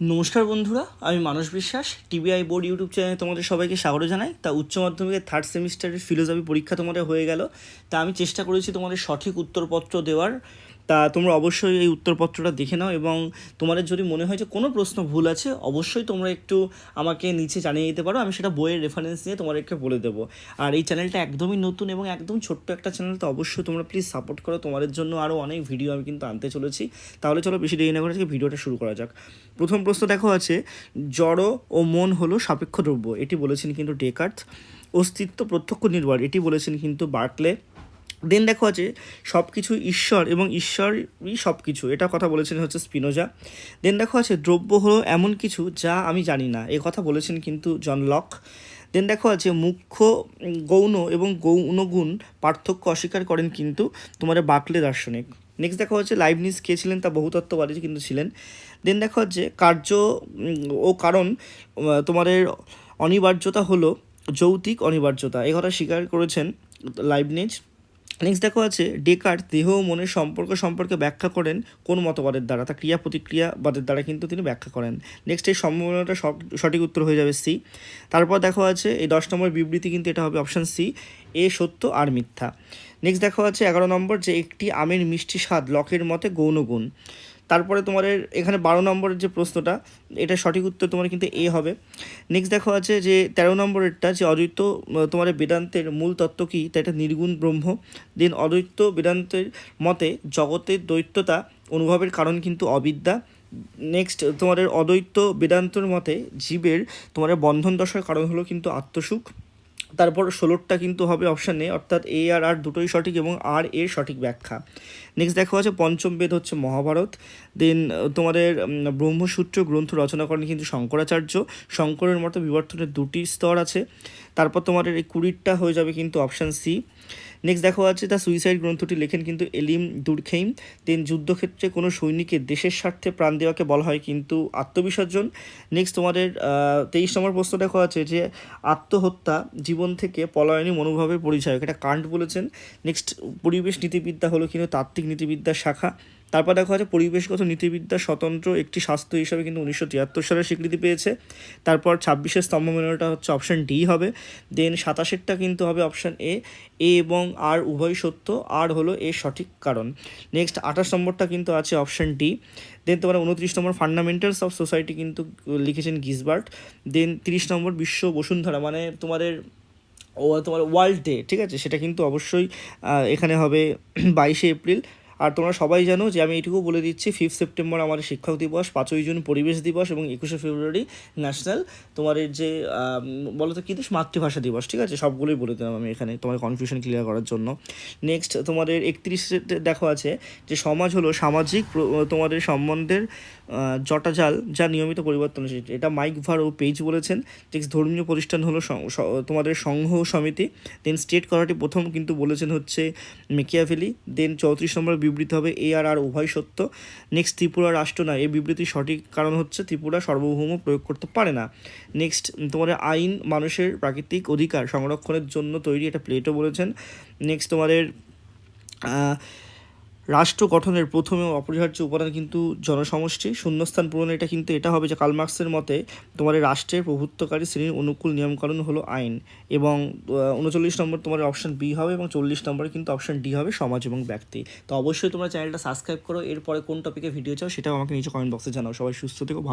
নমস্কার বন্ধুরা, আমি মানস বিশ্বাস। টিবিআই বোর্ড ইউটিউব চ্যানেলে তোমাদের সবাইকে স্বাগত জানাই। তা উচ্চ মাধ্যমিকের থার্ড সেমিস্টারের ফিলোসফি পরীক্ষা তোমাদের হয়ে গেল। তা আমি চেষ্টা করেছি তোমাদের সঠিক উত্তরপত্র দেওয়ার। তা তোমরা অবশ্যই এই উত্তরপত্রটা দেখে নাও, এবং তোমাদের যদি মনে হয় যে কোনো প্রশ্ন ভুল আছে অবশ্যই তোমরা একটু আমাকে নিচে জানিয়ে দিতে পারো, আমি সেটা বইয়ের রেফারেন্স নিয়ে তোমাদেরকে বলে দেবো। আর এই চ্যানেলটা একদমই নতুন এবং একদম ছোট্ট একটা চ্যানেল, তো অবশ্যই তোমরা প্লিজ সাপোর্ট করো। তোমাদের জন্য আরও অনেক ভিডিও আমি কিন্তু আনতে চলেছি। তাহলে চলো বেশি দেরি না করে আজকে ভিডিওটা শুরু করা যাক। প্রথম প্রশ্ন দেখো আছে, জড় ও মন হলো সাপেক্ষ দ্রব্য, এটি বলেছেন কিন্তু ডেকার্ত। অস্তিত্ব প্রত্যক্ষ নির্ভর, এটি বলেছেন কিন্তু বার্কলে। দেন দেখো আছে, সব কিছু ঈশ্বর এবং ঈশ্বরই সব কিছু, এটা কথা বলেছেন হচ্ছে স্পিনোজা। দেন দেখো আছে, দ্রব্য হলো এমন কিছু যা আমি জানি না, এ কথা বলেছেন কিন্তু জন লক। দেন দেখো আছে, মুখ্য গৌণ এবং গৌণগুণ পার্থক্য অস্বীকার করেন কিন্তু তোমার বার্কলে দার্শনিক। নেক্সট দেখো হচ্ছে, লাইবনিজ কে ছিলেন, তা বহুতত্ত্ববাদী কিন্তু ছিলেন। দেন দেখো হচ্ছে, কার্য ও কারণ তোমাদের অনিবার্যতা হলো যৌতিক অনিবার্যতা, এ কথা স্বীকার করেছেন লাইবনিজ। নেক্সট দেখো আছে, ডেকার্ট দেহ ও মনের সম্পর্কে ব্যাখ্যা করেন কোন মতবাদের দ্বারা, তা ক্রিয়া প্রতিক্রিয়াবাদের দ্বারা কিন্তু তিনি ব্যাখ্যা করেন। নেক্সট এই সম্ভাবনাটা সঠিক উত্তর হয়ে যাবে সি। তারপর দেখো আছে, এই 10 নম্বর বিবৃতি কিন্তু এটা হবে অপশান সি, এ সত্য আর মিথ্যা। নেক্সট দেখো আছে 11 নম্বর, যে একটি আমের মিষ্টি স্বাদ লকের মতে গৌণগুণ। তারপরে তোমাদের এখানে 12 নম্বরের যে প্রশ্নটা, এটা সঠিক উত্তর তোমার কিন্তু এ হবে। নেক্সট দেখো আছে যে 13 নম্বরেরটা, যে অদ্বৈত তোমার বেদান্তের মূল তত্ত্ব কী, তা এটা নির্গুণ ব্রহ্ম। দেন অদ্বৈত বেদান্তের মতে জগতের দ্বৈততা অনুভবের কারণ কিন্তু অবিদ্যা। নেক্সট তোমাদের অদ্বৈত বেদান্তর মতে জীবের তোমার বন্ধন দশার কারণ হলো কিন্তু আত্মসুখ। তারপর 16টা কিন্তু হবে অপশান এ, অর্থাৎ এ আর আর দুটোই সঠিক এবং আর এর সঠিক ব্যাখ্যা। নেক্সট দেখো আছে, পঞ্চম বেদ হচ্ছে মহাভারত। দেন তোমাদের ব্রহ্মসূত্র গ্রন্থ রচনা করেন কিন্তু শঙ্করাচার্য। শঙ্করের মতো বিবর্তনের 2টি স্তর আছে। তারপর তোমাদের এই 20টা হয়ে যাবে কিন্তু অপশান সি। নেক্সট দেখো আছে, দ্য সুইসাইড গ্রন্থটি লেখেন কিন্তু এলিম দুর্খেইম। দেন যুদ্ধক্ষেত্রে কোনো সৈনিকের দেশের স্বার্থে প্রাণ দেওয়াকে বলা হয় কিন্তু আত্মবিসর্জন। নেক্সট তোমাদের 23 নম্বর প্রশ্ন দেখো আছে, যে আত্মহত্যা জীবন থেকে পলায়নী মনোভাবের পরিচয়, এটা কান্ট বলেছেন। নেক্সট পরিবেশ নীতিবিদ্যা হলো কিন্তু তাত্ত্বিক নীতিবিদ্যার শাখা। তারপর দেখা যাচ্ছে, পরিবেশগত নীতিবিদ্যা স্বতন্ত্র একটি শাস্ত্র হিসাবে কিন্তু 1973 সালে স্বীকৃতি পেয়েছে। তারপর 26 স্তম্ভ মেনুটা হচ্ছে অপশান ডি হবে। দেন 27টা কিন্তু হবে অপশান এ, এবং আর উভয় সত্য, আর হলো এর সঠিক কারণ। নেক্সট 28 নম্বরটা কিন্তু আছে অপশান ডি। দেন তোমার 29 নম্বর ফান্ডামেন্টালস অফ সোসাইটি কিন্তু লিখেছেন গিসবার্ট। দেন 30 নম্বর বিশ্ব বসুন্ধরা, মানে তোমাদের তোমার ওয়ার্ল্ড ডে, ঠিক আছে, সেটা কিন্তু অবশ্যই এখানে হবে 22শে এপ্রিল। আর তোমরা সবাই জানো যে আমি এইটুকু বলে দিচ্ছি, 5 সেপ্টেম্বর আমাদের শিক্ষক দিবস, 5ই জুন পরিবেশ দিবস, এবং 21শে ফেব্রুয়ারি ন্যাশনাল তোমাদের যে বলো তো কী দিবস, মাতৃভাষা দিবস, ঠিক আছে, সবগুলোই বলে দিলাম আমি এখানে তোমার কনফিউশন ক্লিয়ার করার জন্য। নেক্সট তোমাদের 31শে দেখো আছে, যে সমাজ হলো সামাজিক তোমাদের সম্বন্ধের জটাজাল যা নিয়মিত পরিবর্তনশীল, এটা মাইক ভার ও পেজ বলেছেন। নেক্সট ধর্মীয় প্রতিষ্ঠান হলো তোমাদের সংঘ সমিতি। দেন স্টেট কথাটি প্রথম কিন্তু বলেছেন হচ্ছে মেকিয়াভেলি। দেন 34 নম্বর বিবৃতি হবে এ আর আর উভয় সত্য। নেক্সট ত্রিপুরা রাষ্ট্র নয়, এই বিবৃতির সঠিক কারণ হচ্ছে ত্রিপুরা সার্বভৌম প্রয়োগ করতে পারে না। নেক্সট তোমাদের আইন মানুষের প্রাকৃতিক অধিকার সংরক্ষণের জন্য তৈরি, এটা প্লেটো বলেছেন। নেক্সট তোমাদের রাষ্ট্র গঠনের প্রথম এবং অপরিহার্য উপাদান কিন্তু জনসমষ্টি, শূন্যস্থান পূরণ, এটা কিন্তু এটা হবে যে কার্ল মার্কসের মতে তোমার রাষ্ট্রের প্রভুত্বকারী শ্রেণীর অনুকূল নিয়মকানুন হলো আইন। এবং 39 নম্বর তোমার অপশান বি হবে, এবং 40 নম্বরে কিন্তু অপশান ডি হবে সমাজ এবং ব্যক্তি। তো অবশ্যই তোমরা চ্যানেলটা সাবস্ক্রাইব করো। এরপরে কোন টপিকে ভিডিও চাও সেটাও আমাকে নিচে কমেন্ট বক্সে জানাও। সবাই সুস্থ থেকো, ভালো